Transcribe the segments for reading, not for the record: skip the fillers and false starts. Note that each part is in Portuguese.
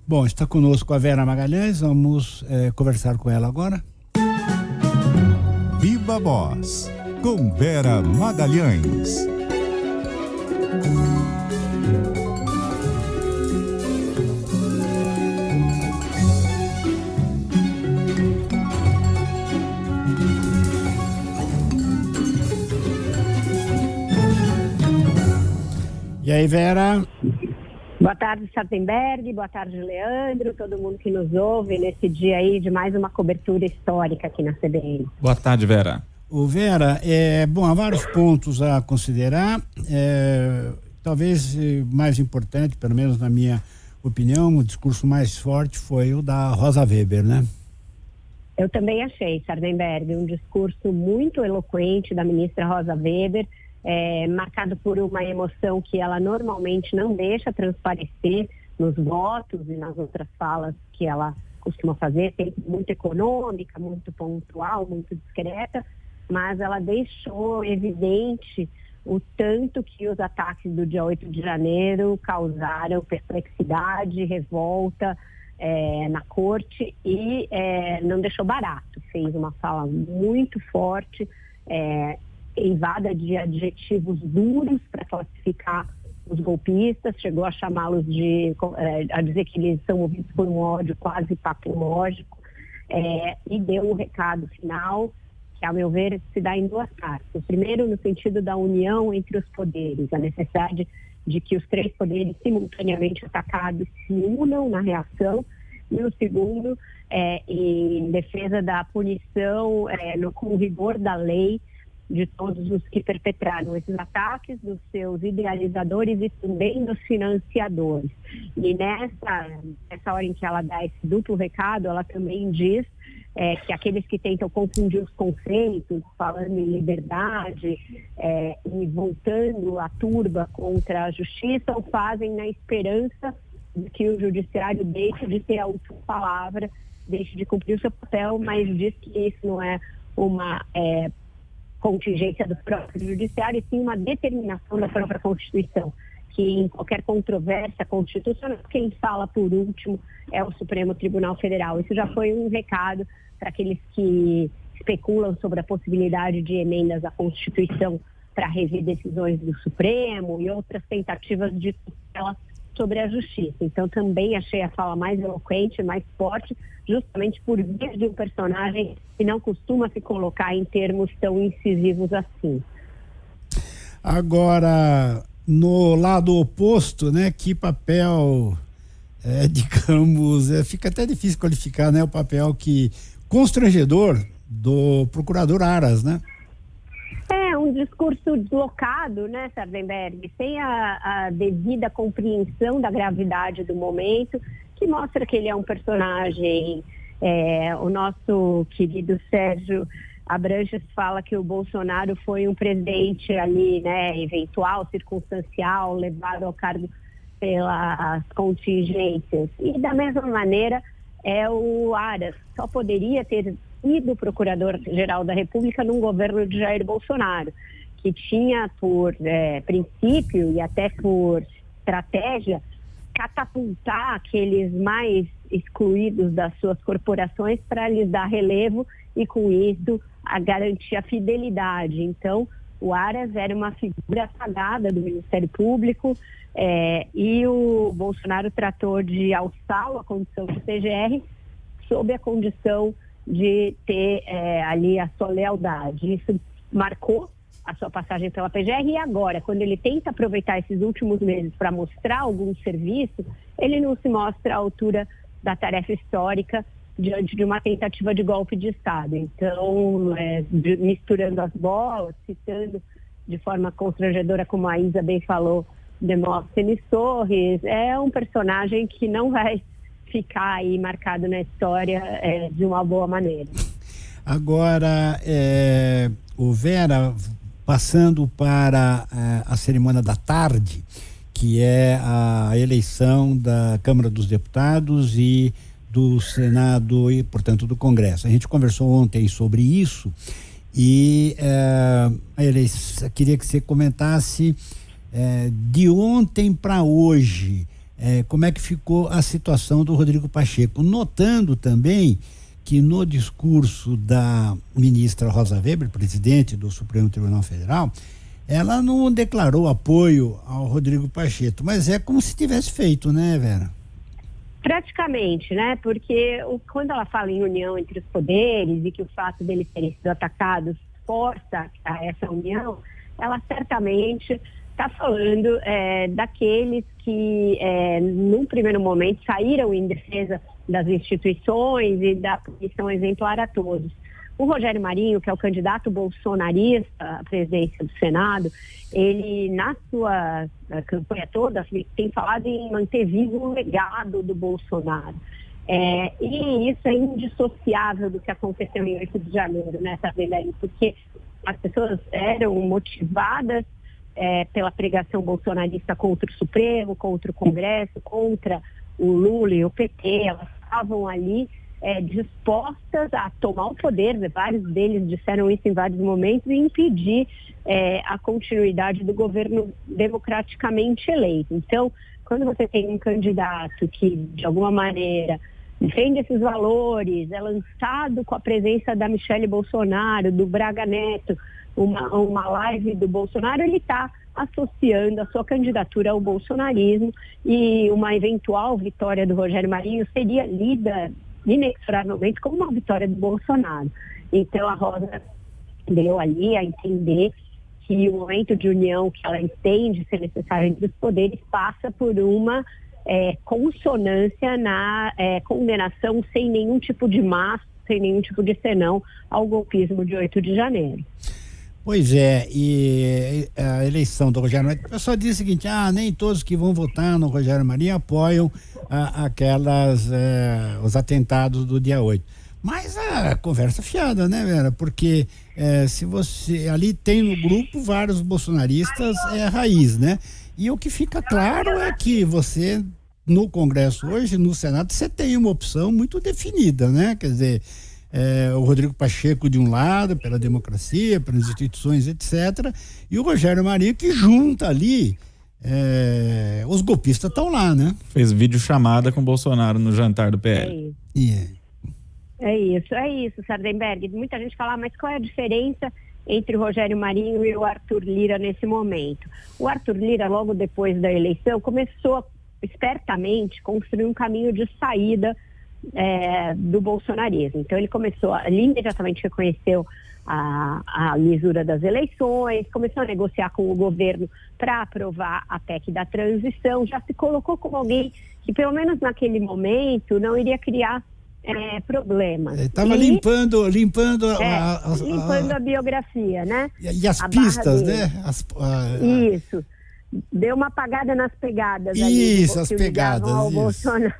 Bom, está conosco a Vera Magalhães, vamos conversar com ela agora. Viva Voz, com Vera Magalhães. E aí, Vera? Boa tarde, Sardenberg, boa tarde, Leandro, todo mundo que nos ouve nesse dia aí de mais uma cobertura histórica aqui na CBN. Boa tarde, Vera. Vera, bom, há vários pontos a considerar, talvez mais importante, pelo menos na minha opinião, o discurso mais forte foi o da Rosa Weber, né? Eu também achei, Sardenberg, um discurso muito eloquente da ministra Rosa Weber, marcado por uma emoção que ela normalmente não deixa transparecer nos votos e nas outras falas que ela costuma fazer, sempre muito econômica, muito pontual, muito discreta, mas ela deixou evidente o tanto que os ataques do dia 8 de janeiro causaram perplexidade, revolta na corte e não deixou barato. Fez uma fala muito forte, eivada de adjetivos duros para classificar os golpistas, chegou a chamá-los a dizer que eles são movidos por um ódio quase patológico, e deu um recado final que, ao meu ver, se dá em duas partes. O primeiro, no sentido da união entre os poderes, a necessidade de que os três poderes simultaneamente atacados se unam na reação, e o segundo, em defesa da punição com o rigor da lei de todos os que perpetraram esses ataques, dos seus idealizadores e também dos financiadores. E nessa hora em que ela dá esse duplo recado, ela também diz que aqueles que tentam confundir os conceitos, falando em liberdade e voltando a turba contra a justiça, o fazem na esperança de que o judiciário deixe de ter a última palavra, deixe de cumprir o seu papel, mas diz que isso não é uma contingência do próprio judiciário, e sim uma determinação da própria Constituição, que em qualquer controvérsia constitucional, quem fala por último é o Supremo Tribunal Federal. Isso já foi um recado para aqueles que especulam sobre a possibilidade de emendas à Constituição para rever decisões do Supremo e outras tentativas de tutela sobre a justiça. Então também achei a fala mais eloquente, mais forte, justamente por vir de um personagem que não costuma se colocar em termos tão incisivos assim. Agora, no lado oposto, né, que papel, digamos, fica até difícil qualificar, né, o papel constrangedor do procurador Aras, né? Um discurso deslocado, né, Sardenberg, sem a devida compreensão da gravidade do momento, que mostra que ele é um personagem. O nosso querido Sérgio Abranches fala que o Bolsonaro foi um presidente ali, né, eventual, circunstancial, levado ao cargo pelas contingências. E da mesma maneira o Aras só poderia ter sido procurador-geral da República num governo de Jair Bolsonaro, que tinha por princípio e até por estratégia catapultar aqueles mais excluídos das suas corporações para lhes dar relevo e, com isso, a garantir a fidelidade. Então, o Aras era uma figura sagada do Ministério Público e o Bolsonaro tratou de alçá-lo à condição de PGR sob a condição de ter ali a sua lealdade. Isso marcou a sua passagem pela PGR, e agora, quando ele tenta aproveitar esses últimos meses para mostrar algum serviço, ele não se mostra à altura da tarefa histórica diante de uma tentativa de golpe de Estado. Então, misturando as bolas, citando de forma constrangedora, como a Isa bem falou, Demóstenes Torres, é um personagem que não vai ficar aí marcado na história de uma boa maneira. Agora, o Vera, passando para a cerimônia da tarde, que é a eleição da Câmara dos Deputados e do Senado e, portanto, do Congresso. A gente conversou ontem sobre isso e queria que você comentasse de ontem para hoje, como é que ficou a situação do Rodrigo Pacheco, notando também que no discurso da ministra Rosa Weber, presidente do Supremo Tribunal Federal, ela não declarou apoio ao Rodrigo Pacheco, mas é como se tivesse feito, né, Vera? Praticamente, né? Porque quando ela fala em união entre os poderes e que o fato deles terem sido atacados força a essa união, ela certamente está falando daqueles que, num primeiro momento, saíram em defesa das instituições e da punição exemplar a todos. O Rogério Marinho, que é o candidato bolsonarista à presidência do Senado, ele, na sua campanha toda, tem falado em manter vivo o legado do Bolsonaro. E isso é indissociável do que aconteceu em 8 de janeiro, né, Sardelli? Porque as pessoas eram motivadas pela pregação bolsonarista contra o Supremo, contra o Congresso, contra o Lula e o PT. Elas estavam ali dispostas a tomar o poder, vários deles disseram isso em vários momentos, e impedir a continuidade do governo democraticamente eleito. Então, quando você tem um candidato que, de alguma maneira, defende esses valores, é lançado com a presença da Michelle Bolsonaro, do Braga Neto, uma live do Bolsonaro, ele está associando a sua candidatura ao bolsonarismo, e uma eventual vitória do Rogério Marinho seria lida inexoravelmente como uma vitória do Bolsonaro. Então a Rosa deu ali a entender que o momento de união que ela entende ser necessário entre os poderes passa por uma consonância na condenação sem nenhum tipo de sem nenhum tipo de senão ao golpismo de 8 de janeiro. Pois é, e a eleição do Rogério Marinho, o pessoal diz o seguinte, nem todos que vão votar no Rogério Marinho apoiam os atentados do dia 8. Mas a conversa fiada, né, Vera? Porque se você, ali tem no grupo vários bolsonaristas raiz, né? E o que fica claro é que você, no Congresso hoje, no Senado, você tem uma opção muito definida, né? Quer dizer, o Rodrigo Pacheco de um lado, pela democracia, pelas instituições, etc. E o Rogério Marinho que junta ali, os golpistas estão lá, né? Fez videochamada com o Bolsonaro no jantar do PL. É isso, Sardenberg. Muita gente fala, mas qual é a diferença entre o Rogério Marinho e o Arthur Lira nesse momento? O Arthur Lira, logo depois da eleição, começou espertamente a construir um caminho de saída do bolsonarismo. Então ele imediatamente reconheceu a lisura das eleições, começou a negociar com o governo para aprovar a PEC da transição, já se colocou como alguém que, pelo menos naquele momento, não iria criar problemas. Estava limpando a biografia, né? E as pistas, né? Isso. Deu uma apagada nas pegadas. Isso, as pegadas. Ao Bolsonaro.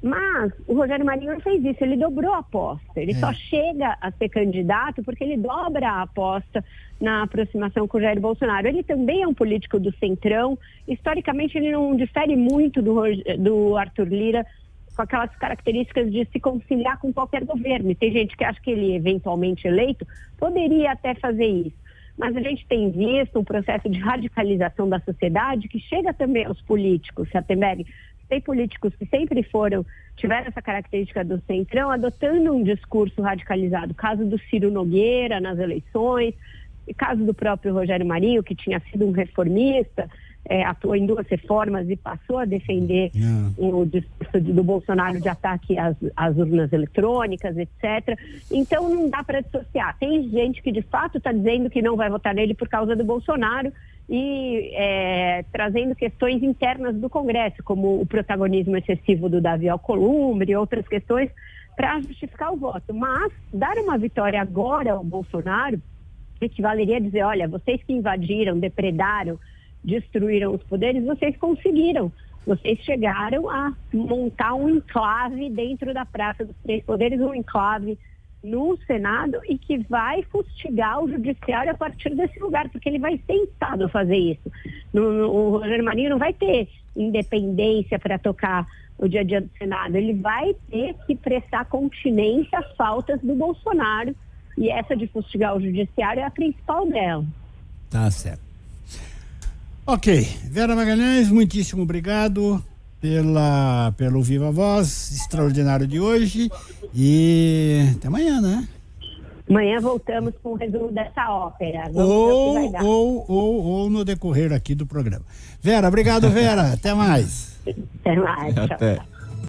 Mas o Rogério Marinho fez isso, ele dobrou a aposta. Ele só chega a ser candidato porque ele dobra a aposta na aproximação com o Jair Bolsonaro. Ele também é um político do centrão. Historicamente, ele não difere muito do Arthur Lira, com aquelas características de se conciliar com qualquer governo. E tem gente que acha que ele, eventualmente eleito, poderia até fazer isso. Mas a gente tem visto um processo de radicalização da sociedade que chega também aos políticos, Sardenberg. Tem políticos que sempre tiveram essa característica do centrão, adotando um discurso radicalizado. Caso do Ciro Nogueira nas eleições, caso do próprio Rogério Marinho, que tinha sido um reformista, atuou em 2 reformas e passou a defender o discurso do Bolsonaro de ataque às urnas eletrônicas, etc. Então não dá para dissociar. Tem gente que de fato está dizendo que não vai votar nele por causa do Bolsonaro e trazendo questões internas do Congresso, como o protagonismo excessivo do Davi Alcolumbre e outras questões para justificar o voto. Mas dar uma vitória agora ao Bolsonaro equivaleria a dizer, olha, vocês que invadiram, depredaram, destruíram os poderes, vocês conseguiram. Vocês chegaram a montar um enclave dentro da Praça dos Três Poderes, um enclave no Senado e que vai fustigar o judiciário a partir desse lugar, porque ele vai ser instado a fazer isso. O Rogério Marinho não vai ter independência para tocar o dia a dia do Senado, ele vai ter que prestar continência às faltas do Bolsonaro, e essa de fustigar o judiciário é a principal dela. Tá certo. Ok, Vera Magalhães, muitíssimo obrigado pelo Viva Voz extraordinário de hoje e até amanhã, né? Amanhã voltamos com o resumo dessa ópera. Vamos ver o que vai dar. Ou no decorrer aqui do programa. Vera, obrigado, Vera. Até mais. Até mais. Tchau. Até.